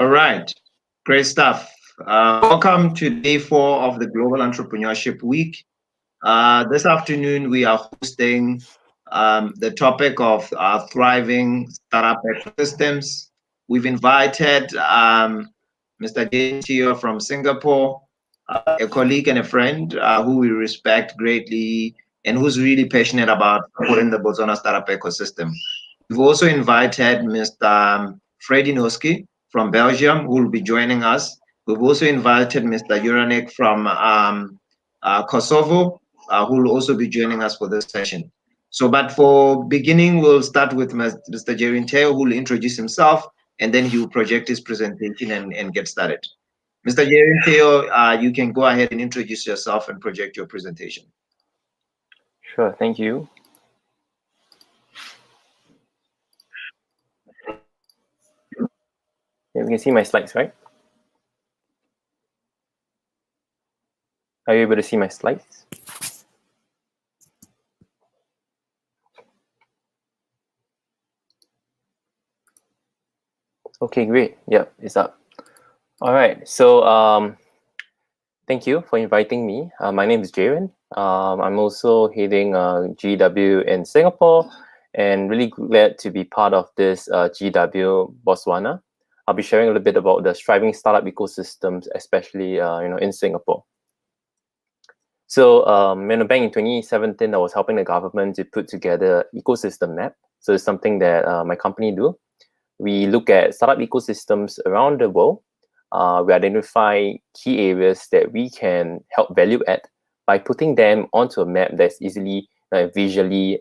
All right, great stuff. Welcome to day 4 of the Global Entrepreneurship Week. This afternoon, we are hosting the topic of thriving startup ecosystems. We've invited Mr. James Teo from Singapore, a colleague and a friend who we respect greatly and who's really passionate about supporting the Botswana startup ecosystem. We've also invited Mr. Freddy Noski from Belgium, who will be joining us. We've also invited Mr. Juranek from Kosovo, who will also be joining us for this session. So, but for beginning, we'll start with Mr. Jerin Teo, who will introduce himself, and then he will project his presentation and get started. Mr. Jerin Teo, you can go ahead and introduce yourself and project your presentation. Sure, thank you. Yeah, we can see my slides, right? Are you able to see my slides? Okay, great. Yep, it's up. All right. So thank you for inviting me. My name is Jaren. I'm also heading GW in Singapore, and really glad to be part of this GW Botswana. I'll be sharing a little bit about the thriving startup ecosystems, especially in Singapore. So back in 2017, I was helping the government to put together ecosystem map. So it's something that my company do. We look at startup ecosystems around the world. We identify key areas that we can help value add by putting them onto a map that's easily visually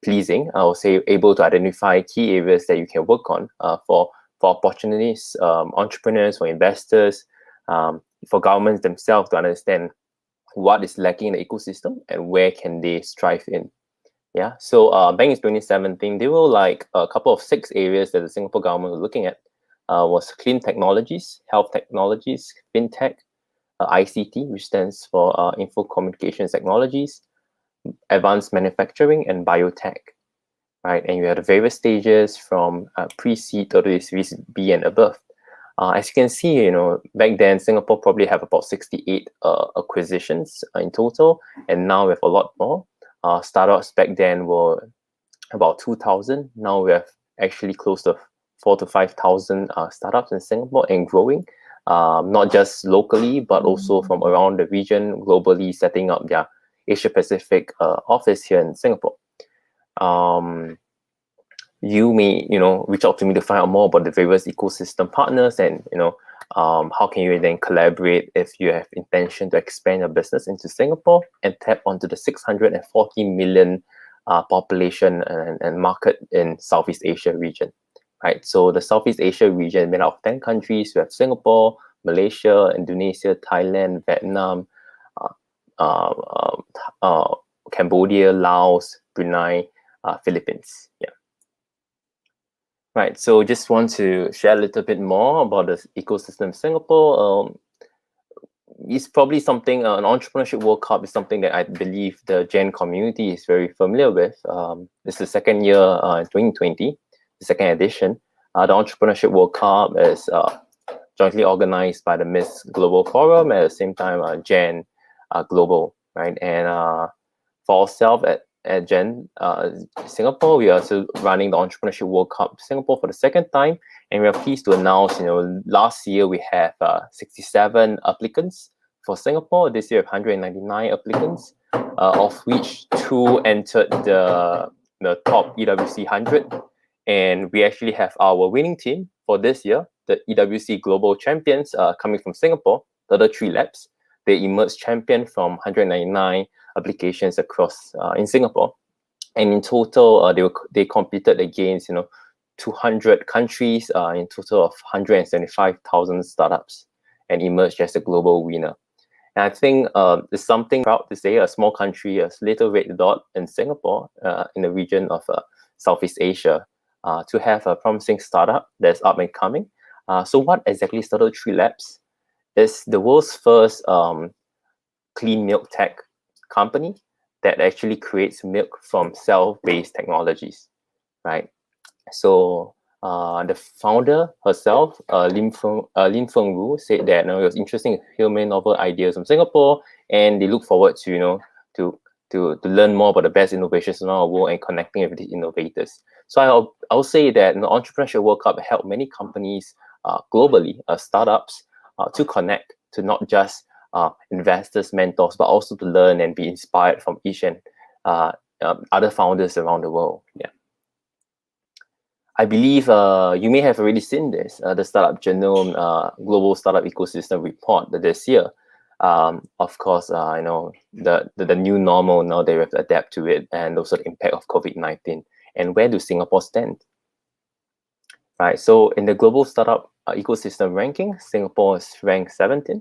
pleasing. I would say able to identify key areas that you can work on for opportunities, entrepreneurs, for investors, for governments themselves to understand what is lacking in the ecosystem and where can they strive in. Yeah, so back in 2017, there were like a couple of 6 areas that the Singapore government was looking at. Was clean technologies, health technologies, fintech, ICT, which stands for info communications technologies, advanced manufacturing, and biotech, right? And you had the various stages from pre-seed to Series B and above. As you can see, back then Singapore probably have about 68 acquisitions in total, and now we have a lot more. Startups back then were about 2,000. Now we have actually close to 4,000 to 5,000 startups in Singapore and growing, not just locally, but also from around the region, globally, setting up their Asia Pacific office here in Singapore. You may, reach out to me to find out more about the various ecosystem partners and, how can you then collaborate if you have intention to expand your business into Singapore and tap onto the 640 million population and market in Southeast Asia region, right? So the Southeast Asia region made out of 10 countries. We have Singapore, Malaysia, Indonesia, Thailand, Vietnam, Cambodia, Laos, Brunei, Philippines. Yeah. Right, so just want to share a little bit more about the ecosystem in Singapore. It's probably something, an Entrepreneurship World Cup is something that I believe the Gen community is very familiar with. It's the second year in 2020, the second edition. The Entrepreneurship World Cup is jointly organized by the Miss Global Forum, at the same time Gen Global, right? And for ourselves at Gen Singapore, we are also running the Entrepreneurship World Cup Singapore for the second time, and we are pleased to announce, last year we have 67 applicants for Singapore. This year, 199 applicants, of which 2 entered the top EWC 100, and we actually have our winning team for this year, the EWC Global Champions, coming from Singapore, the other 3 labs. They emerged champion from 199 applications across in Singapore, and in total they competed against 200 countries in total of 175,000 startups and emerged as a global winner. And I think it's something proud to say, a small country, a little red dot in Singapore, in the region of Southeast Asia, to have a promising startup that's up and coming. So what exactly started 3 Labs? Is the world's first clean milk tech company that actually creates milk from cell-based technologies, right? So The founder herself, Lim Feng Wu, said that it was interesting to hear many novel ideas from Singapore, and they look forward to to learn more about the best innovations around the world and connecting with these innovators. So I'll say that the Entrepreneurship World Cup helped many companies globally, startups, to connect to not just investors, mentors, but also to learn and be inspired from each and other founders around the world. Yeah. I believe you may have already seen this, the Startup Genome Global Startup Ecosystem Report this year. Of course, the new normal now, they have to adapt to it, and also the impact of COVID-19. And where do Singapore stand? Right, so in the global startup ecosystem ranking, Singapore is ranked 17.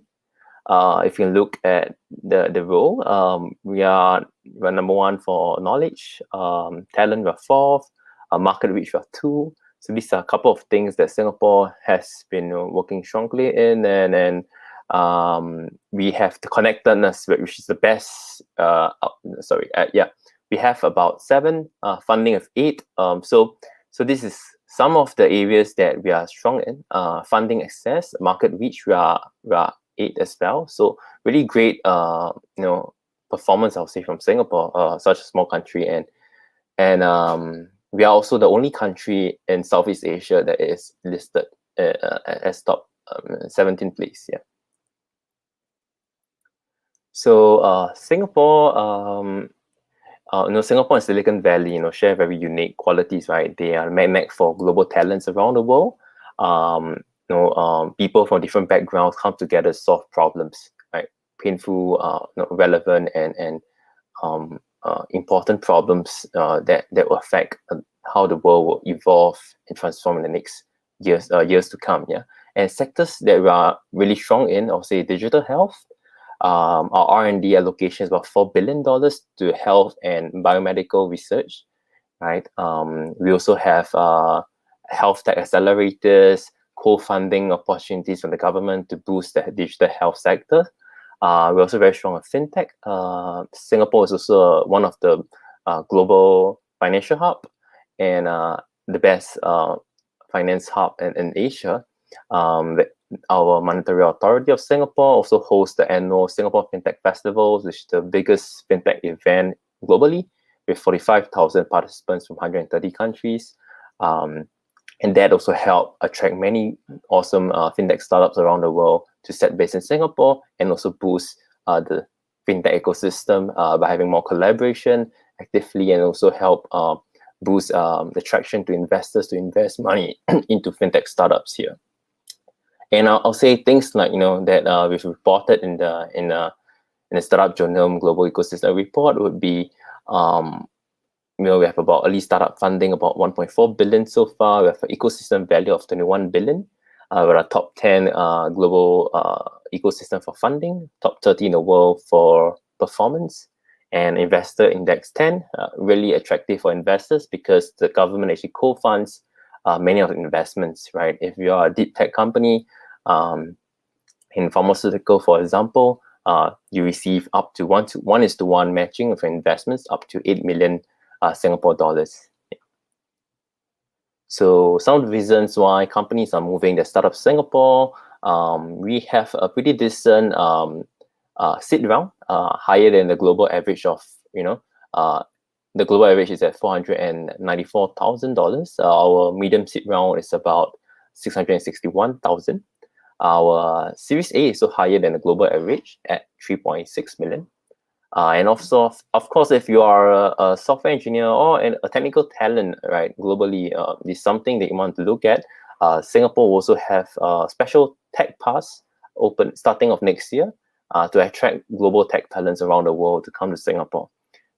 If you look at the role, we're number 1 for knowledge, talent we're 4th, market reach we're 2. So these are a couple of things that Singapore has been working strongly in, and we have the connectedness, which is the best. We have about 7, funding of 8. So this is some of the areas that we are strong in. Funding access, market reach, we are 8 as well. So really great, performance, I'll say, from Singapore, such a small country, and we are also the only country in Southeast Asia that is listed as top 17th place. Yeah. So Singapore, Singapore and Silicon Valley, share very unique qualities, right? They are magnet for global talents around the world. People from different backgrounds come together to solve problems, right? Painful, relevant, and important problems that will affect how the world will evolve and transform in the next years to come. Yeah, and sectors that we are really strong in, I'll say digital health. Our R&D allocation is about $4 billion to health and biomedical research, right? We also have health tech accelerators, co-funding opportunities from the government to boost the digital health sector. We're also very strong in fintech. Singapore is also one of the global financial hub and the best finance hub in Asia. Our Monetary Authority of Singapore also hosts the annual Singapore FinTech Festivals, which is the biggest fintech event globally, with 45,000 participants from 130 countries. And that also helped attract many awesome fintech startups around the world to set base in Singapore, and also boost the fintech ecosystem by having more collaboration actively, and also help boost the traction to investors to invest money into fintech startups here. And I'll say things like that we've reported in the Startup Genome Global Ecosystem Report would be we have about early startup funding about 1.4 billion so far. We have an ecosystem value of 21 billion. We're a top 10 global ecosystem for funding, top 30 in the world for performance, and investor index 10, really attractive for investors because the government actually co-funds many of the investments, right? If you are a deep tech company, in pharmaceutical, for example, you receive up to 1:1 matching of investments up to 8 million Singapore dollars. So some of the reasons why companies are moving their startup to Singapore, we have a pretty decent seed round, higher than the global average of, the global average is at $494,000. Our medium seed round is about 661,000. Our Series A is so higher than the global average at 3.6 million. And also, of course, if you are a software engineer or a technical talent, right, globally, is something that you want to look at. Singapore will also have a special tech pass open starting of next year to attract global tech talents around the world to come to Singapore,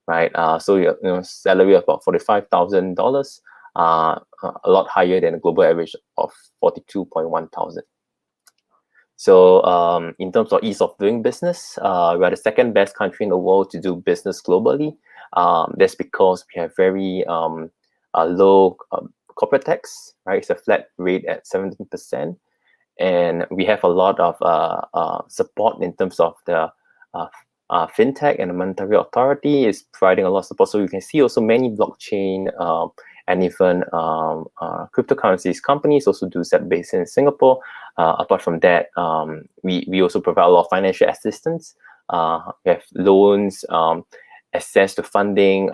right? So salary of about $45,000, a lot higher than the global average of 42,100. So in terms of ease of doing business, we are the second best country in the world to do business globally. That's because we have very low corporate tax, right? It's a flat rate at 17%. And we have a lot of support in terms of the fintech, and the Monetary Authority is providing a lot of support. So you can see also many blockchain and even cryptocurrencies companies also do that based in Singapore. Apart from that, we also provide a lot of financial assistance. We have loans, access to funding,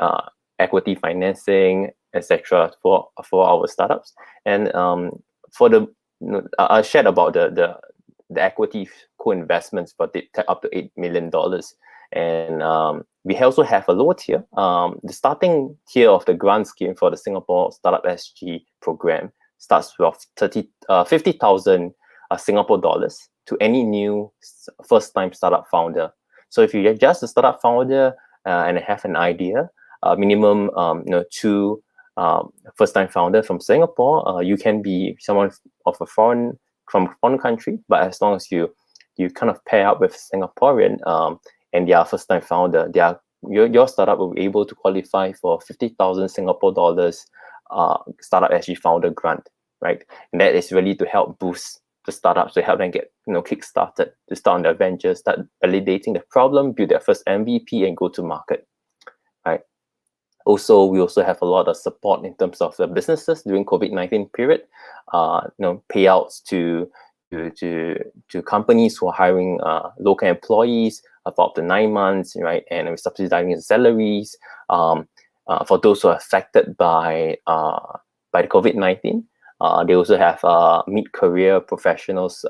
equity financing, etc. for our startups. And for the I shared about the equity co-investments, but they take up to $8 million. And we also have a lower tier. The starting tier of the grant scheme for the Singapore Startup SG program starts with 50,000 Singapore dollars to any new first-time startup founder. So if you're just a startup founder and have an idea, minimum 2 first-time founder from Singapore, you can be someone of a foreign country, but as long as you kind of pair up with Singaporean and they are first-time founder, your startup will be able to qualify for 50,000 Singapore dollars Startup SG founder grant, right? And that is really to help boost the startups, to help them get kick-started, to start on their venture, start validating the problem, build their first MVP, and go to market, right? Also, we also have a lot of support in terms of the businesses during COVID-19 period, payouts to companies who are hiring local employees for up to 9 months, right? And we're subsidizing salaries for those who are affected by the COVID-19. They also have mid-career professionals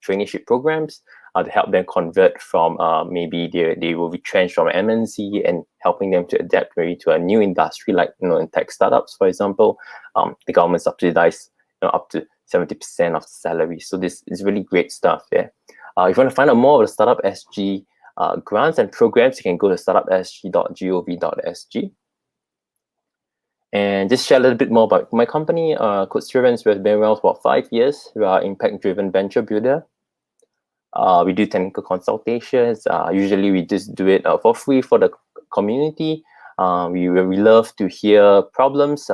traineeship programs to help them convert from maybe they will be retrenched from MNC and helping them to adapt really to a new industry, like in tech startups, for example. The government subsidized up to 70% of the salary. So this is really great stuff there. If you want to find out more of the Startup SG grants and programs, you can go to startupsg.gov.sg. And just share a little bit more about my company, Code Students. We've been around for about 5 years. We are impact-driven venture builder. We do technical consultations. Usually we just do it for free for the community. We love to hear problems,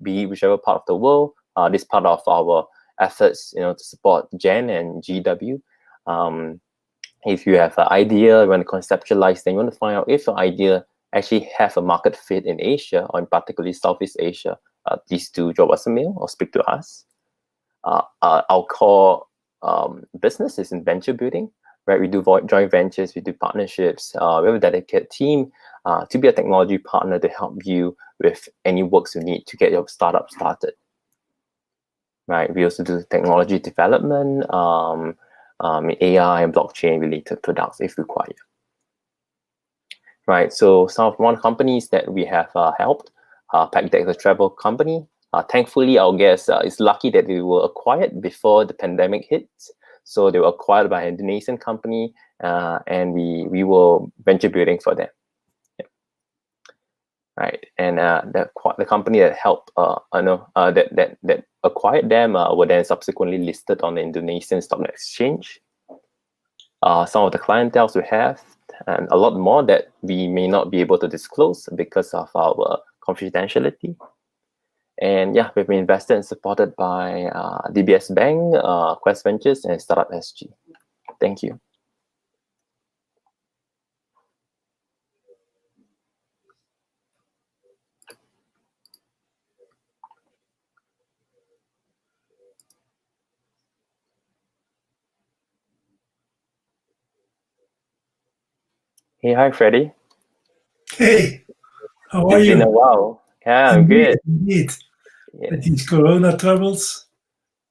be whichever part of the world. This part of our efforts, to support Jen and GW. If you have an idea, you want to conceptualize, then you want to find out if your idea actually have a market fit in Asia, or in particularly Southeast Asia, please do drop us a mail or speak to us. Our core business is in venture building, right? We do joint ventures, we do partnerships. We have a dedicated team to be a technology partner to help you with any works you need to get your startup started. Right? We also do technology development, AI and blockchain related products if required. Right, so some of one companies that we have helped, Packdeck, the travel company. Thankfully, our guess is lucky that they were acquired before the pandemic hit. So they were acquired by an Indonesian company, and we were venture building for them. Yeah. Right, and the company that helped, that acquired them were then subsequently listed on the Indonesian stock exchange. Some of the clientele we have, and a lot more that we may not be able to disclose because of our confidentiality. And yeah, we've been invested and supported by DBS Bank, Quest Ventures, and Startup SG. Thank you. Hey, hi, Freddie. Hey, how are you? It's been a while. Yeah, I'm good. Indeed. Yeah. With these Corona troubles,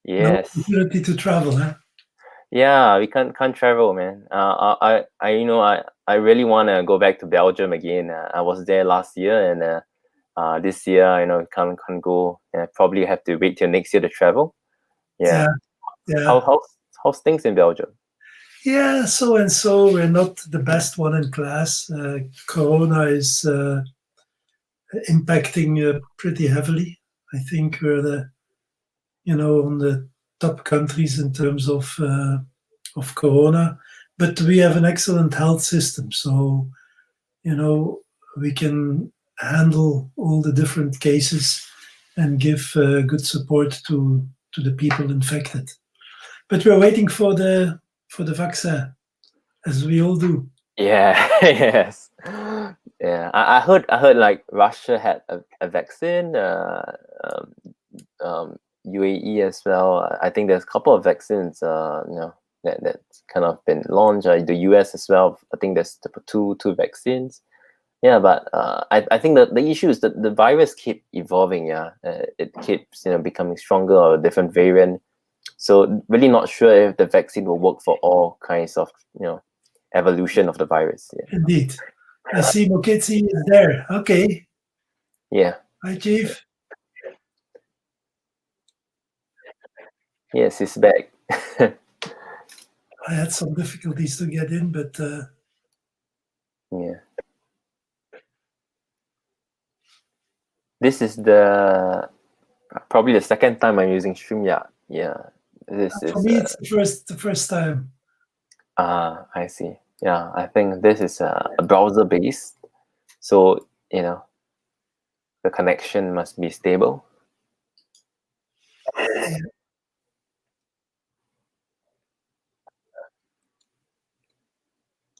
no Yes. opportunity to travel, huh? Yeah, we can't travel, man. I really want to go back to Belgium again. I was there last year, and this year, can't go. Probably have to wait till next year to travel. Yeah. How's things in Belgium? Yeah, so and so. We're not the best one in class. Corona is impacting pretty heavily. I think we're on the top countries in terms of Corona, but we have an excellent health system, so we can handle all the different cases and give good support to the people infected. But we're waiting for the vaccine, as we all do. Yeah, yes. Yeah, I heard like Russia had a vaccine, UAE as well. I think there's a couple of vaccines, that's kind of been launched. The US as well. I think there's two vaccines. Yeah, but I think that the issue is that the virus keep evolving. Yeah, it keeps becoming stronger or a different variant. So really not sure if the vaccine will work for all kinds of evolution of the virus. Yeah. Indeed. I see Mokitsi is there. Okay. Yeah. Hi, Chief. Yes, he's back. I had some difficulties to get in, but yeah. This is probably the second time I'm using StreamYard. Yeah. for me, it's the first time. I see. Yeah, I think this is a browser based, so the connection must be stable. Yeah.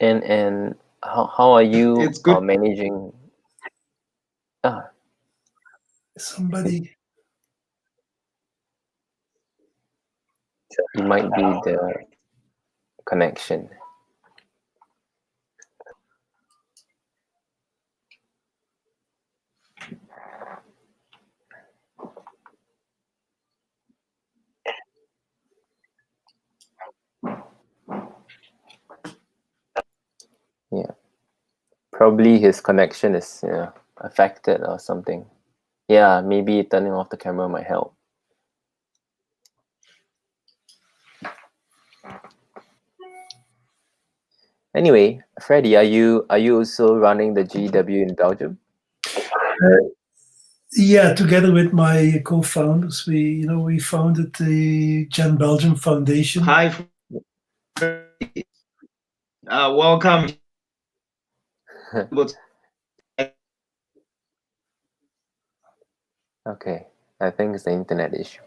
And how are you It's good. managing? Somebody. It might be the connection. Yeah, probably his connection is affected or something. Yeah, maybe turning off the camera might help. Anyway, Freddie, are you also running the GW in Belgium? Yeah, together with my co-founders, we founded the Gen Belgium Foundation. Hi, welcome. Okay, I think it's the internet issue.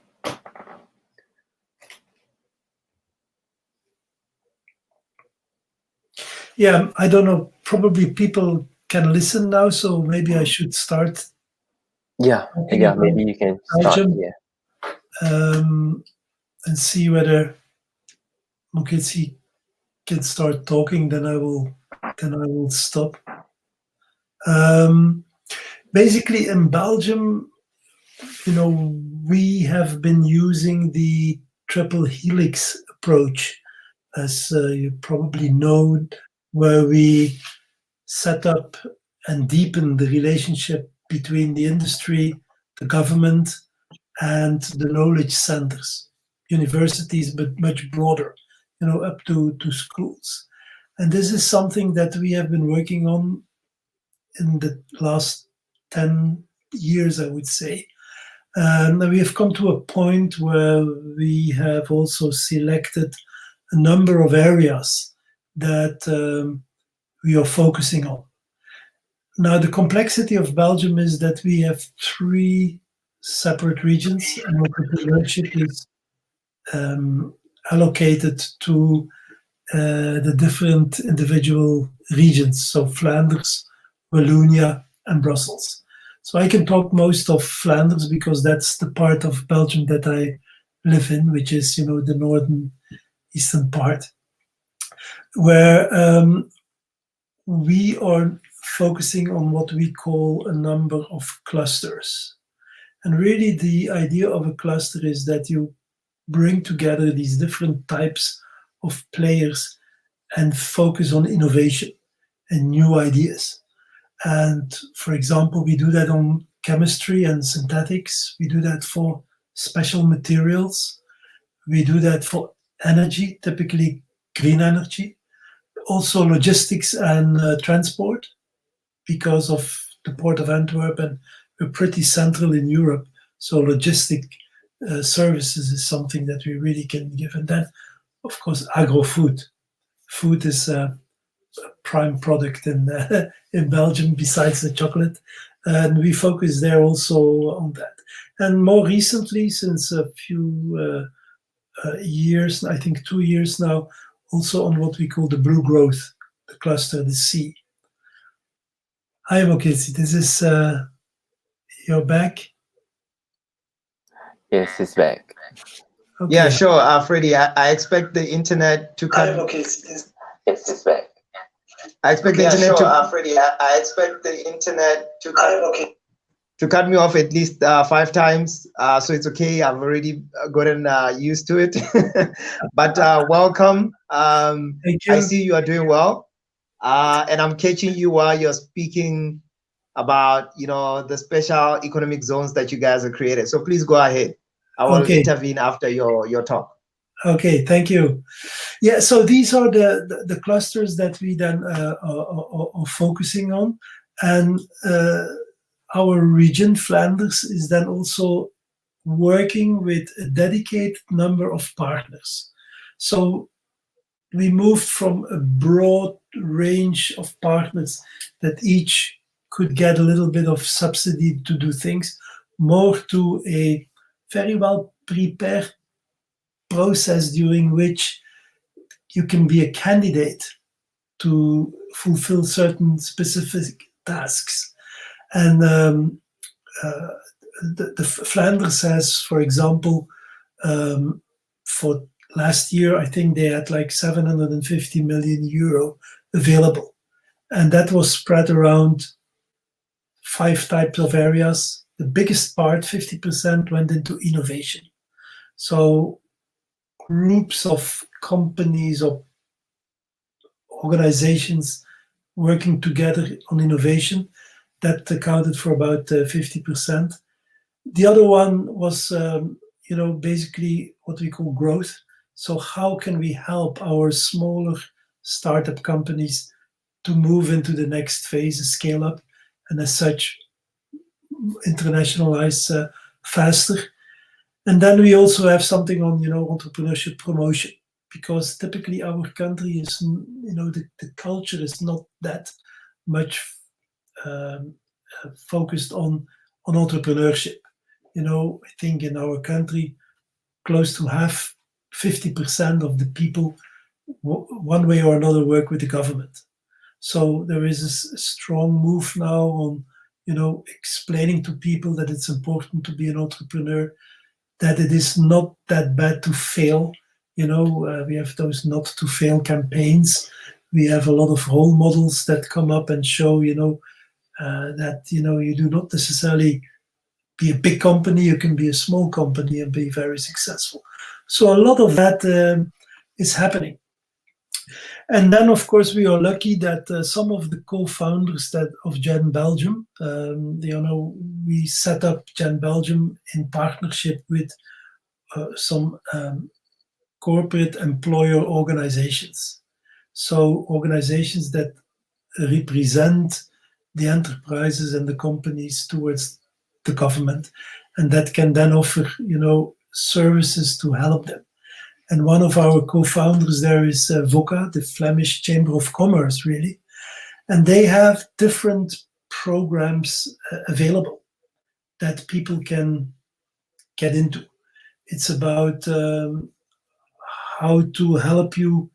Yeah, I don't know. Probably people can listen now, so maybe I should start. Yeah, maybe you can start. Belgium, yeah. And see whether Mokitsi can start talking. Then I will stop. Basically, in Belgium, we have been using the triple helix approach, as you probably know, where we set up and deepen the relationship between the industry, the government, and the knowledge centers, universities, but much broader, up to schools. And this is something that we have been working on in the last 10 years, I would say. And we have come to a point where we have also selected a number of areas that we are focusing on. Now, the complexity of Belgium is that we have 3 separate regions, and entrepreneurship is allocated to the different individual regions, so Flanders, Wallonia, and Brussels. So I can talk most of Flanders because that's the part of Belgium that I live in, which is, the northern eastern part, where we are focusing on what we call a number of clusters. And really the idea of a cluster is that you bring together these different types of players and focus on innovation and new ideas. And for example, we do that on chemistry and synthetics. We do that for special materials. We do that for energy, typically green energy. Also logistics and transport, because of the port of Antwerp, and we're pretty central in Europe. So logistic services is something that we really can give. And then, of course, agro-food. Food is a prime product in Belgium besides the chocolate. And we focus there also on that. And more recently, since a few years, I think 2 years now, also on what we call the blue growth, the cluster, the C. I'm okay. This is your back. Yes, it's back. Okay. Yeah, sure, Freddie. I expect the internet to cut. I'm okay. Yes, it's back. I expect the Yeah, internet sure, to. Freddie, I expect the internet to cut. I'm okay. To cut me off at least 5 times. So it's okay. I've already gotten used to it. But welcome. Thank you. I see you are doing well. And I'm catching you while you're speaking about, the special economic zones that you guys have created. So please go ahead. I will Okay. intervene after your talk. Okay, thank you. Yeah, so these are the clusters that we then are focusing on. And our region, Flanders, is then also working with a dedicated number of partners. So we moved from a broad range of partners that each could get a little bit of subsidy to do things, more to a very well prepared process during which you can be a candidate to fulfill certain specific tasks. And the Flanders has, for example, for last year, I think they had like 750 million euro available. And that was spread around 5 types of areas. The biggest part, 50%, went into innovation. So groups of companies or organizations working together on innovation, that accounted for about 50%. The other one was, basically what we call growth. So how can we help our smaller startup companies to move into the next phase, scale up, and as such, internationalize faster? And then we also have something on, entrepreneurship promotion, because typically our country is, the culture is not that much focused on entrepreneurship. I think in our country, close to half, 50% of the people, one way or another, work with the government. So there is a strong move now on, explaining to people that it's important to be an entrepreneur, that it is not that bad to fail. We have those not to fail campaigns. We have a lot of role models that come up and show, that, you do not necessarily be a big company, you can be a small company and be very successful. So a lot of that is happening. And then, of course, we are lucky that some of the co-founders of Gen Belgium, we set up Gen Belgium in partnership with some corporate employer organizations. So organizations that represent the enterprises and the companies towards the government, and that can then offer, services to help them. And one of our co-founders there is VOCA, the Flemish Chamber of Commerce, really. And they have different programs available that people can get into. It's about how to help you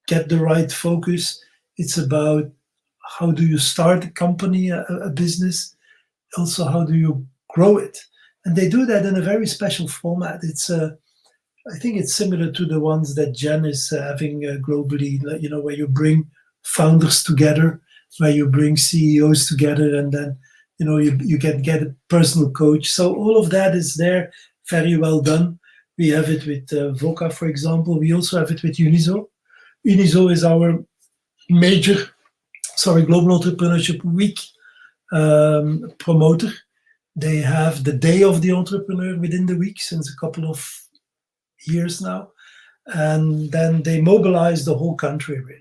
get the right focus. It's about how do you start a company, a business. Also, how do you grow it? And they do that in a very special format. It's I think it's similar to the ones that Jen is having globally, where you bring founders together, where you bring CEOs together, and then, you get a personal coach. So all of that is there, very well done. We have it with VOCA, for example. We also have it with Unizo. Unizo is our major, Global Entrepreneurship Week promoter. They have the Day of the Entrepreneur within the week since a couple of years now. And then they mobilize the whole country, really.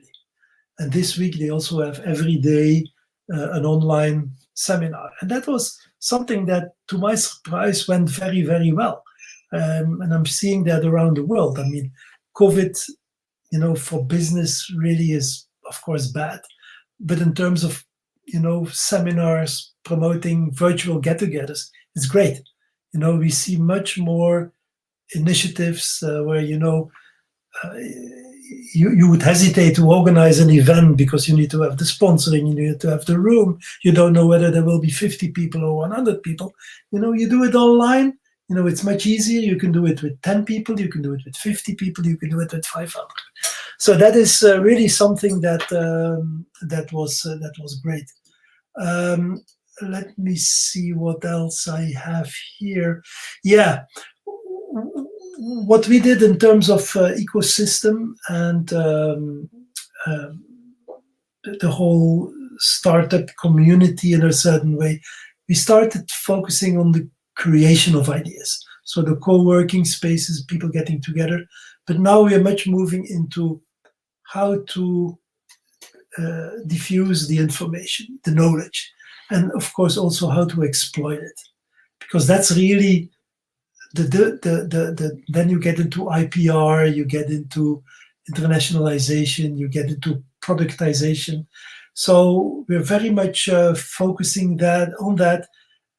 And this week they also have every day an online seminar. And that was something that, to my surprise, went very, very well. And I'm seeing that around the world. I mean, COVID, for business really is, of course, bad. But in terms of, seminars, promoting virtual get-togethers, it's great. We see much more initiatives where, you would hesitate to organize an event because you need to have the sponsoring, you need to have the room. You don't know whether there will be 50 people or 100 people. You do it online. It's much easier. You can do it with 10 people. You can do it with 50 people. You can do it with 500. So that is really something that was great. Let me see what else I have here. Yeah. What we did in terms of ecosystem and the whole startup community in a certain way, we started focusing on the creation of ideas. So the co-working spaces, people getting together. But now we are much moving into how to diffuse the information, the knowledge, and of course also how to exploit it, because that's really then you get into IPR, you get into internationalization, you get into productization. So we're very much focusing on that,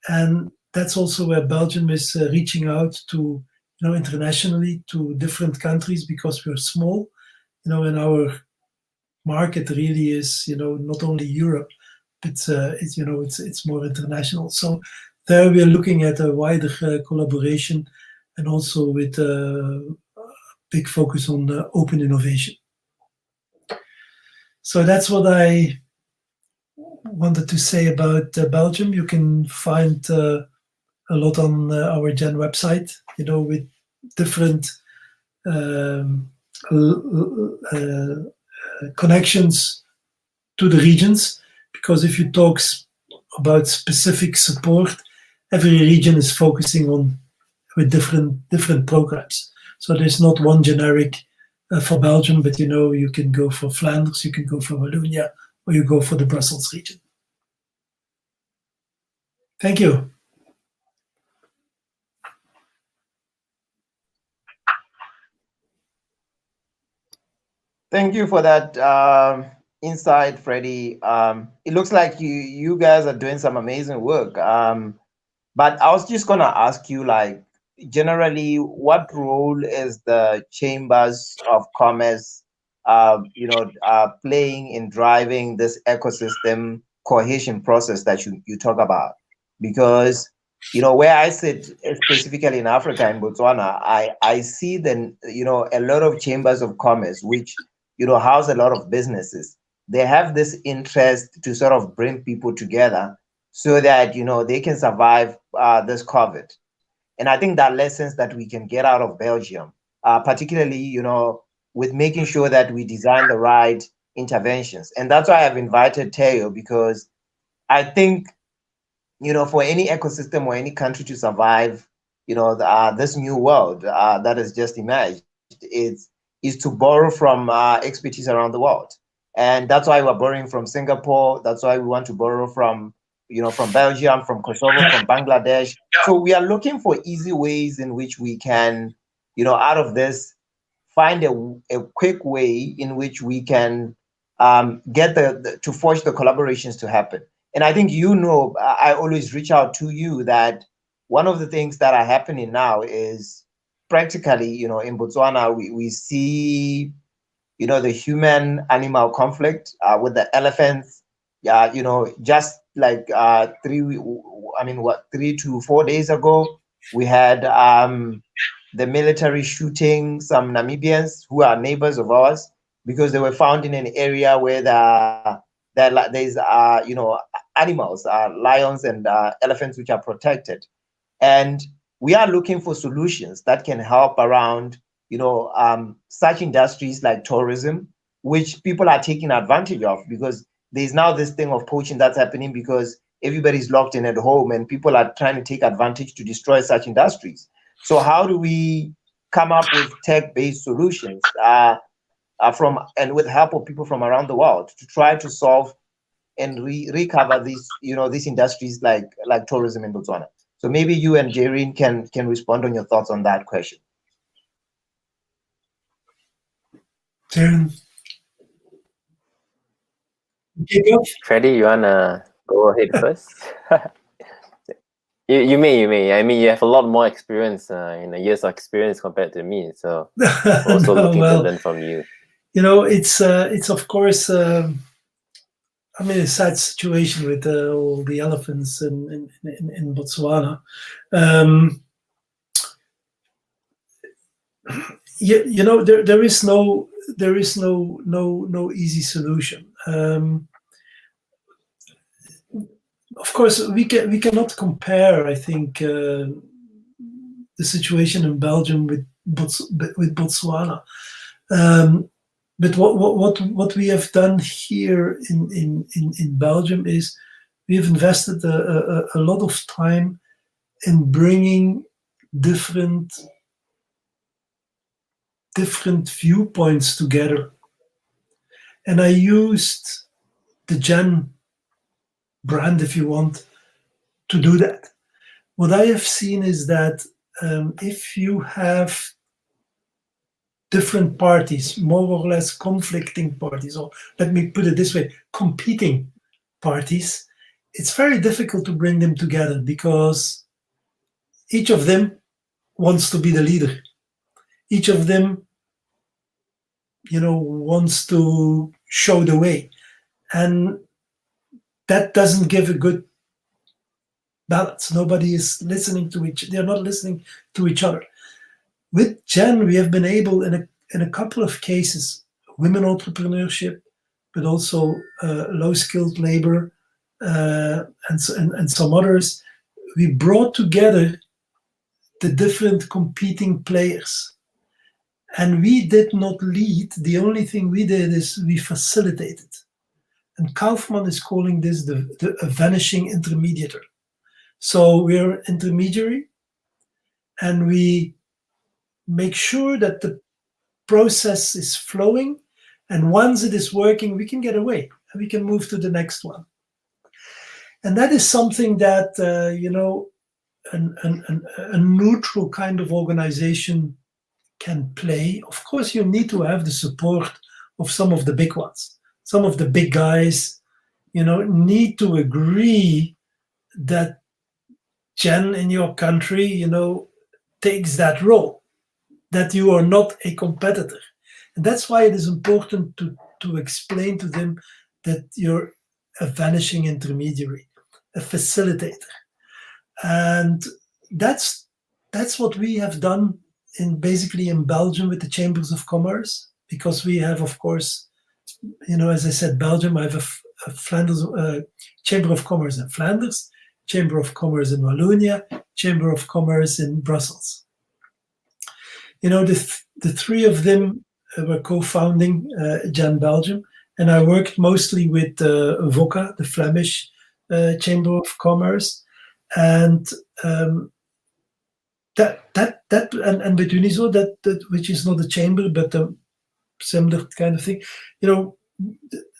and that's also where Belgium is reaching out to, internationally to different countries, because we're small, and our market really is, not only Europe, but it's more international. So there we are looking at a wider collaboration, and also with a big focus on open innovation. So that's what I wanted to say about Belgium. You can find a lot on our Gen website, with different connections to the regions, because if you talk about specific support, every region is focusing on with different programs. So there's not one generic for Belgium, but you can go for Flanders, you can go for Wallonia, or you go for the Brussels region. Thank you. Thank you for that insight, Freddie. It looks like you guys are doing some amazing work. But I was just gonna ask you, generally, what role is the chambers of commerce, playing in driving this ecosystem cohesion process that you talk about? Because where I sit, specifically in Africa, in Botswana, I see then a lot of chambers of commerce which house a lot of businesses. They have this interest to sort of bring people together so that they can survive this COVID. And I think there are lessons that we can get out of Belgium, particularly with making sure that we design the right interventions. And that's why I've invited Theo, because I think for any ecosystem or any country to survive, this new world that has just emerged, is to borrow from expertise around the world. And that's why we're borrowing from Singapore. That's why we want to borrow from from Belgium, from Kosovo, from Bangladesh. So we are looking for easy ways in which we can, out of this, find a quick way in which we can get to forge the collaborations to happen. And I think I always reach out to you that one of the things that are happening now is practically, in Botswana, we see, the human-animal conflict with the elephants. Yeah, just like 3 to 4 days ago, we had the military shooting some Namibians who are neighbors of ours because they were found in an area where there's animals, lions and elephants, which are protected. And we are looking for solutions that can help around such industries like tourism, which people are taking advantage of, because there's now this thing of poaching that's happening because everybody's locked in at home and people are trying to take advantage to destroy such industries. So how do we come up with tech-based solutions and with help of people from around the world to try to solve and recover these these industries like tourism in Botswana? So maybe you and Jareen can respond on your thoughts on that question. Freddie, you wanna go ahead first? You may. I mean, you have a lot more experience, years of experience compared to me. So also looking to learn from you. it's of course. I mean, a sad situation with all the elephants in Botswana. There is no easy solution. Of course, we cannot compare. I think the situation in Belgium with Botswana. But what we have done here in Belgium is we have invested a lot of time in bringing different viewpoints together, and I used the Gen brand, if you want, to do that. What I have seen is that if you have different parties, more or less conflicting parties, or let me put it this way, competing parties, it's very difficult to bring them together because each of them wants to be the leader. Each of them, wants to show the way. And that doesn't give a good balance. Nobody is listening to they're not listening to each other. With Gen, we have been able, in a couple of cases, women entrepreneurship, but also low-skilled labor and some others, we brought together the different competing players. And we did not lead. The only thing we did is we facilitated. And Kaufman is calling this a vanishing intermediator. So we're intermediary, and we make sure that the process is flowing, and once it is working, we can get away and we can move to the next one. And that is something that a neutral kind of organization can play. Of course, you need to have the support of some of the big ones. Some of the big guys, need to agree that Gen in your country, takes that role, that you are not a competitor. And that's why it is important to explain to them that you're a vanishing intermediary, a facilitator. And that's what we have done basically in Belgium with the Chambers of Commerce, because we have, of course, as I said, Belgium, I have a Flanders Chamber of Commerce in Flanders, Chamber of Commerce in Wallonia, Chamber of Commerce in Brussels. The three of them were co-founding Gen Belgium, and I worked mostly with VOCA, the Flemish Chamber of Commerce, and and with Uniso, that which is not a chamber but a similar kind of thing,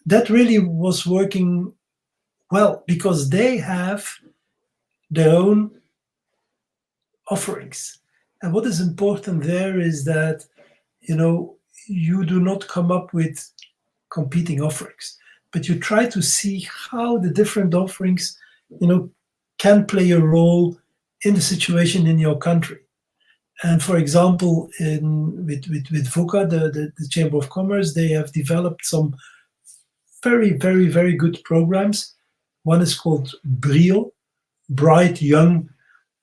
that really was working well because they have their own offerings. And what is important there is that you do not come up with competing offerings, but you try to see how the different offerings can play a role in the situation in your country. And for example, with VOCA, the Chamber of Commerce, they have developed some very, very, very good programs. One is called BRIO, Bright Young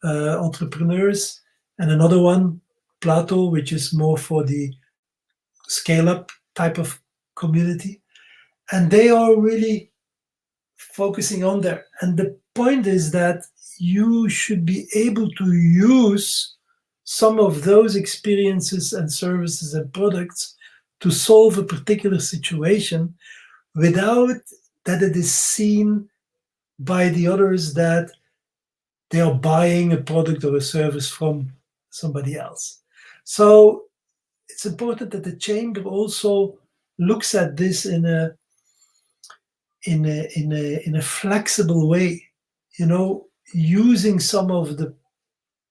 Entrepreneurs, and another one, Plato, which is more for the scale-up type of community. And they are really focusing on there. And the point is that you should be able to use some of those experiences and services and products to solve a particular situation without that it is seen by the others that they are buying a product or a service from somebody else. So it's important that the chamber also looks at this in a flexible way, using some of the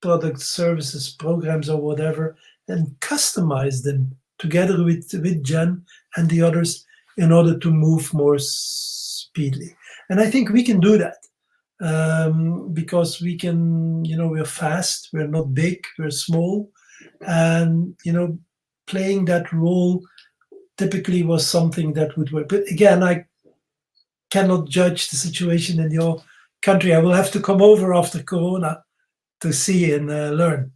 product, services, programs, or whatever, and customize them together with Gen and the others in order to move more speedily. And I think we can do that because we can, we're fast, we're not big, we're small, and playing that role typically was something that would work. But again, I cannot judge the situation in your country. I will have to come over after Corona to see and learn.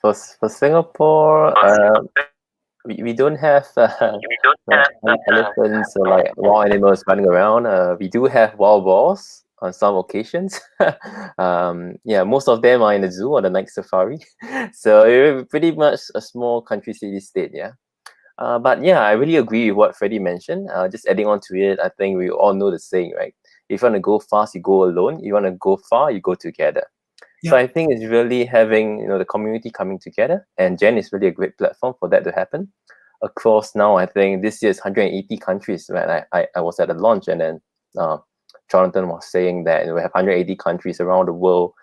For Singapore, we don't have elephants or like wild animals running around. We do have wild boars on some occasions. Yeah, most of them are in the zoo or the night safari. So it's pretty much a small country city state, yeah. But yeah, I really agree with what Freddie mentioned. Just adding on to it, I think we all know the saying, right? If you want to go fast, you go alone. If you want to go far, you go together. So I think it's really having the community coming together, and Gen is really a great platform for that to happen. Across now, I think this year is 180 countries. Right, I was at the launch, and then Jonathan was saying that we have 180 countries around the world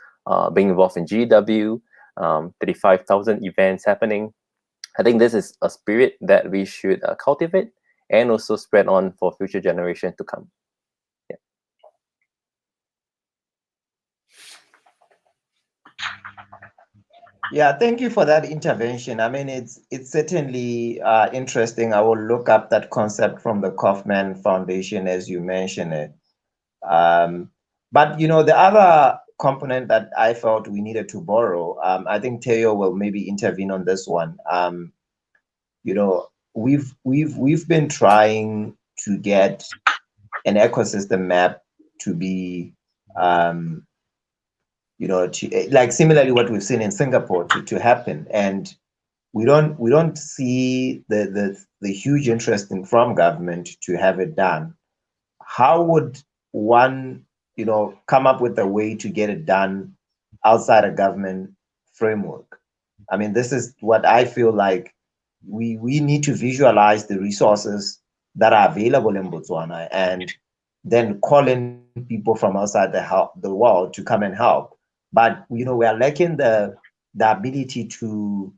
being involved in GW, 35,000 events happening. I think this is a spirit that we should cultivate and also spread on for future generations to come. Yeah. Yeah, thank you for that intervention. I mean, it's certainly interesting. I will look up that concept from the Kaufman Foundation as you mentioned it. But the other component that I felt we needed to borrow, I think Teo will maybe intervene on this one. We've been trying to get an ecosystem map to be like similarly what we've seen in Singapore to happen, and we don't see the huge interest from government to have it done. How would one come up with a way to get it done outside a government framework? I mean, this is what I feel like we need to visualize the resources that are available in Botswana and then call in people from outside the world to come and help. But we are lacking the ability to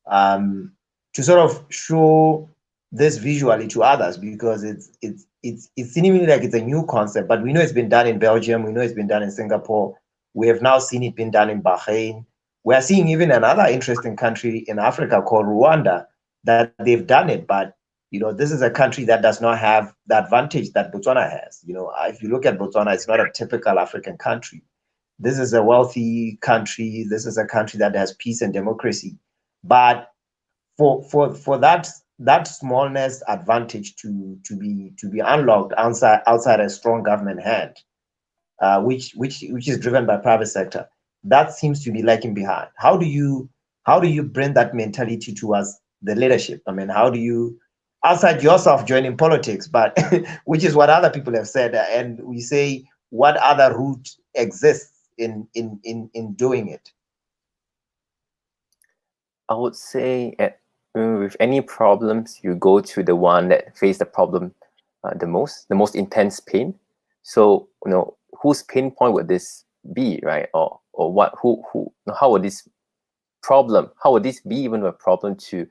sort of show this visually to others, because it's seemingly like it's a new concept, but we know it's been done in Belgium, we know it's been done in Singapore, we have now seen it been done in Bahrain. We are seeing even another interesting country in Africa called Rwanda that they've done it, but this is a country that does not have the advantage that Botswana has. If you look at Botswana, it's not a typical African country. This is a wealthy country. This is a country that has peace and democracy. But for that smallness advantage to be unlocked outside a strong government hand, which is driven by private sector, that seems to be lagging behind. How do you bring that mentality towards the leadership? I mean, how do you, outside yourself joining politics, but which is what other people have said, and we say, what other route exists in doing it? I would say with any problems, you go to the one that face the problem the most intense pain. So whose pain point would this be, right? Or what? How would this be even a problem to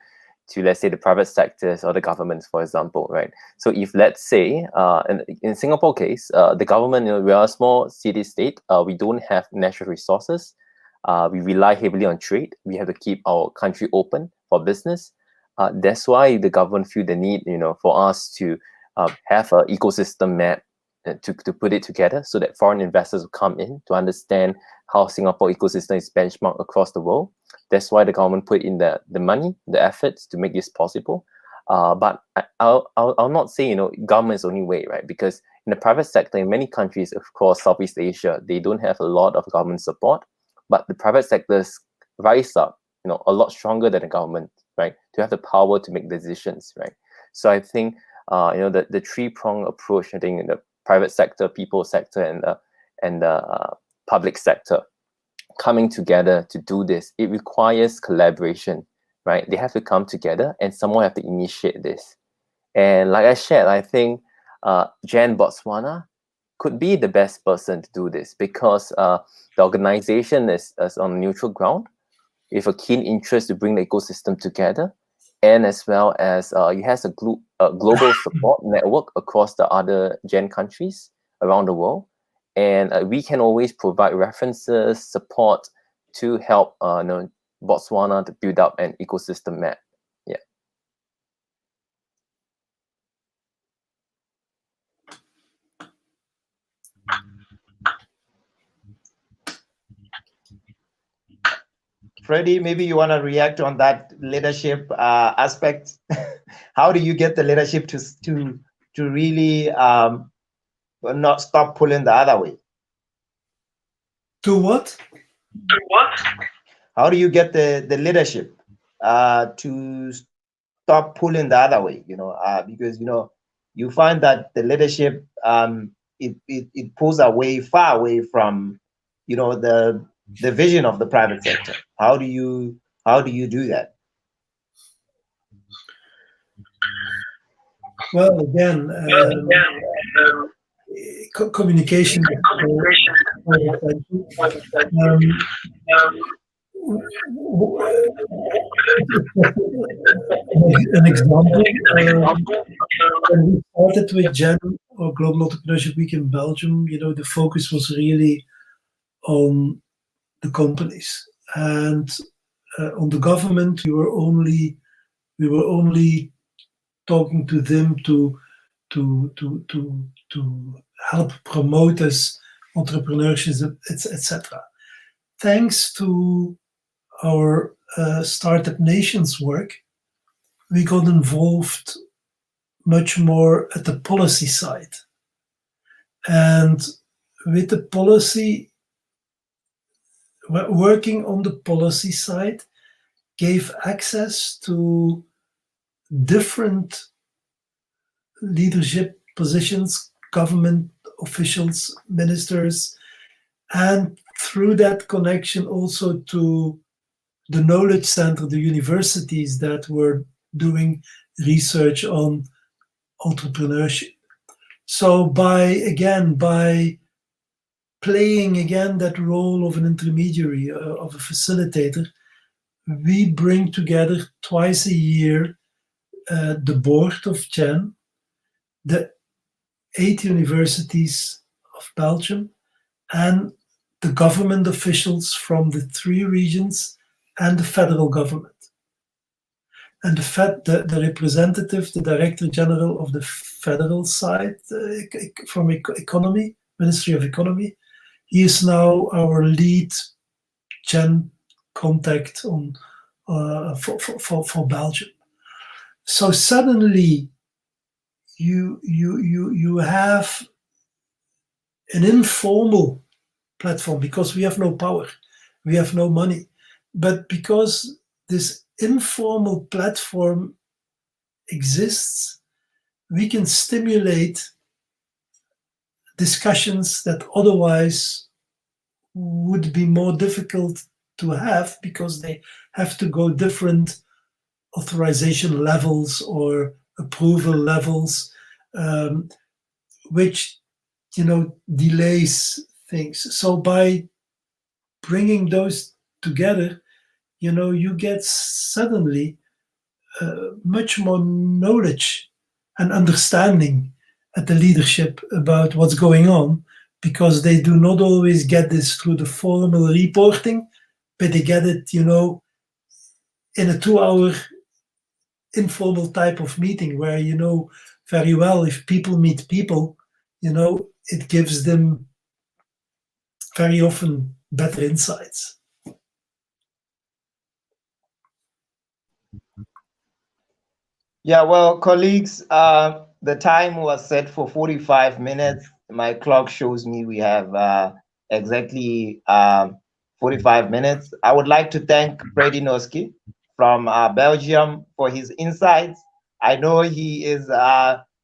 let's say the private sectors or the governments, for example, right? So if let's say in Singapore case, the government, we are a small city state, we don't have natural resources. We rely heavily on trade. We have to keep our country open for business. That's why the government feel the need, for us to have an ecosystem map to put it together so that foreign investors will come in to understand how Singapore ecosystem is benchmarked across the world. That's why the government put in the money, the efforts to make this possible. But I'll not say, government is the only way, right? Because in the private sector, in many countries, of course, Southeast Asia, they don't have a lot of government support, but the private sectors rise up, a lot stronger than the government, right? To have the power to make decisions, right? So I think, the three-pronged approach, I think in the private sector, people sector, and the public sector coming together to do this, it requires collaboration, right? They have to come together and someone have to initiate this. And like I shared, I think Jan Botswana could be the best person to do this, because the organization is on neutral ground with a keen interest to bring the ecosystem together, and as well as it has a global support network across the other Gen countries around the world. And we can always provide references, support to help Botswana to build up an ecosystem map. Yeah. Freddie, maybe you want to react on that leadership aspect. How do you get the leadership to really not stop pulling the other way? To what? How do you get the leadership to stop pulling the other way? Because you find that the leadership it pulls far away from the vision of the private sector. How do you do that? Well, again, communication. An example, when we started with GEN, or Global Entrepreneurship Week in Belgium, the focus was really on the companies, and on the government we were only talking to them to help promote this entrepreneurship, etc. Thanks to our Startup Nations work, we got involved much more at the policy side. And with the policy, working on the policy side gave access to different leadership positions, government officials, ministers, and through that connection also to the knowledge center, the universities that were doing research on entrepreneurship. So by playing again that role of an intermediary, of a facilitator, we bring together twice a year the board of GEN, the 8 universities of Belgium, and the government officials from the 3 regions and the federal government. And the representative, the Director General of the federal side from economy, Ministry of Economy, he is now our lead GEN contact on for Belgium. So suddenly you have an informal platform, because we have no power, we have no money, but because this informal platform exists, we can stimulate discussions that otherwise would be more difficult to have, because they have to go different authorization levels or approval levels, which delays things. So by bringing those together, you get suddenly much more knowledge and understanding at the leadership about what's going on, because they do not always get this through the formal reporting, but they get it, in a 2-hour informal type of meeting where very well, if people meet people, it gives them very often better insights. Yeah, well, colleagues, the time was set for 45 minutes. My clock shows me we have exactly 45 minutes. I would like to thank Freddie Noski from Belgium for his insights. I know he is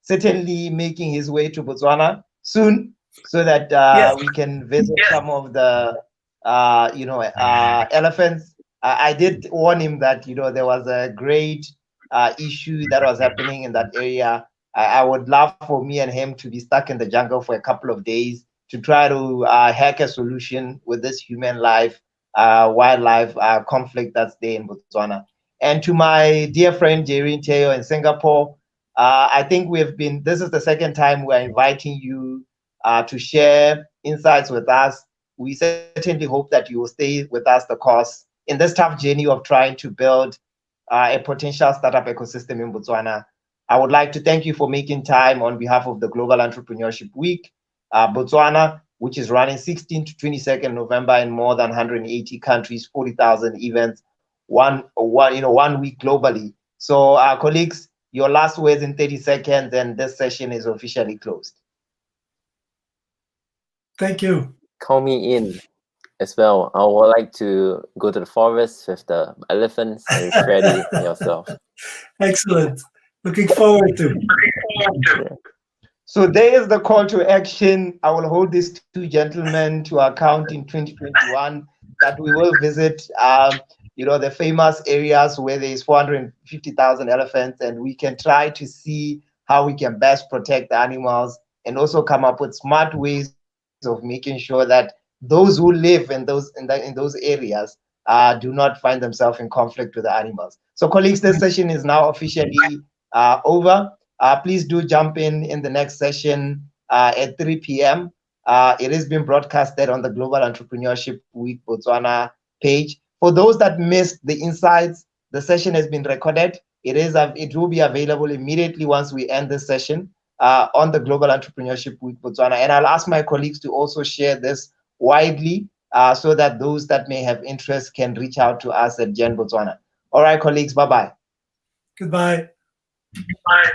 certainly making his way to Botswana soon, so that Yes. we can visit some of the elephants. I did warn him that there was a great issue that was happening in that area. I would love for me and him to be stuck in the jungle for a couple of days to try to hack a solution with this human life, wildlife conflict that's there in Botswana. And to my dear friend Jerry Teo in Singapore, I think this is the second time we're inviting you to share insights with us. We certainly hope that you will stay with us the course in this tough journey of trying to build a potential startup ecosystem in Botswana. I would like to thank you for making time on behalf of the Global Entrepreneurship Week, Botswana, which is running 16 to 22nd November in more than 180 countries, 40,000 events, one week globally. So, colleagues, your last words in 30 seconds, and this session is officially closed. Thank you. Call me in as well. I would like to go to the forest with the elephants and Freddy yourself. Excellent. Looking forward to. So there is the call to action. I will hold these two gentlemen to account in 2021 that we will visit, the famous areas where there is 450,000 elephants, and we can try to see how we can best protect the animals and also come up with smart ways of making sure that those who live in those areas do not find themselves in conflict with the animals. So, colleagues, this session is now officially over. Please do jump in the next session at 3 p.m. It is being broadcasted on the Global Entrepreneurship Week Botswana page. For those that missed the insights, the session has been recorded. It will be available immediately once we end this session on the Global Entrepreneurship Week Botswana. And I'll ask my colleagues to also share this widely so that those that may have interest can reach out to us at Gen Botswana. All right, colleagues, bye-bye. Goodbye. Bye.